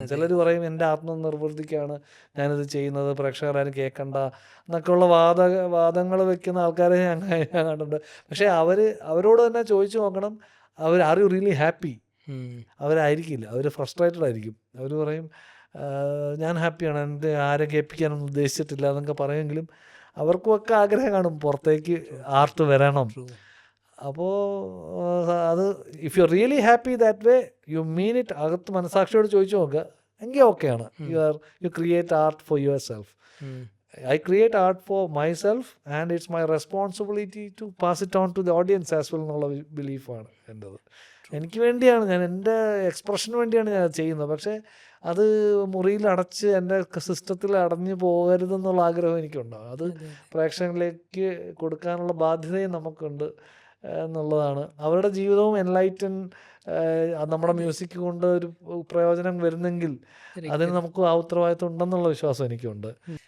അതെ. ചിലർ പറയും എൻ്റെ ആത്മനിർവൃത്തിക്കാണ് ഞാനിത് ചെയ്യുന്നത്, പ്രേക്ഷകരാരും കേൾക്കണ്ട എന്നൊക്കെയുള്ള വാദങ്ങൾ വെക്കുന്ന ആൾക്കാരെ ഞാൻ കണ്ടിട്ടുണ്ട്. പക്ഷേ അവരോട് തന്നെ ചോദിച്ചു നോക്കണം, ആർ യു റിയലി ഹാപ്പി? ഉം. അവരായിരിക്കില്ല, അവർ ഫ്രസ്ട്രേറ്റഡ് ആയിരിക്കും. അവർ പറയും ഞാൻ ഹാപ്പിയാണ്, എൻ്റെ ആരെ കേൾപ്പിക്കാനൊന്നും ഉദ്ദേശിച്ചിട്ടില്ല എന്നൊക്കെ പറയുമെങ്കിലും അവർക്കുമൊക്കെ ആഗ്രഹം കാണും പുറത്തേക്ക് True, ആർട്ട് വരണം. true. അപ്പോൾ അത് if you really happy that way, you mean it, അകത്ത് മനസാക്ഷിയോട് ചോദിച്ചു നോക്കുക, എങ്കിൽ ഓക്കെയാണ്. You create art for your self. ഉം. I create art for myself and it's my responsibility to pass it on to the audience as well എന്നുള്ള ബിലീഫാണ് എൻ്റെത്. എനിക്ക് വേണ്ടിയാണ്, ഞാൻ എൻ്റെ എക്സ്പ്രഷന് വേണ്ടിയാണ് ഞാൻ ചെയ്യുന്നത്. പക്ഷേ അത് മുറിയിൽ അടച്ച് എൻ്റെ സിസ്റ്റത്തിൽ അടഞ്ഞു പോകരുതെന്നുള്ള ആഗ്രഹം എനിക്കുണ്ടാകും. അത് അതെ. പ്രേക്ഷകരിലേക്ക് കൊടുക്കാനുള്ള ബാധ്യതയും നമുക്കുണ്ട് എന്നുള്ളതാണ്. അവരുടെ ജീവിതവും എൻലൈറ്റൻ, നമ്മുടെ മ്യൂസിക് കൊണ്ട് ഒരു പ്രയോജനം വരുന്നെങ്കിൽ അതിന് നമുക്ക് ആ ഉത്തരവാദിത്വം ഉണ്ടെന്നുള്ള വിശ്വാസം എനിക്കുണ്ട്. ഉം.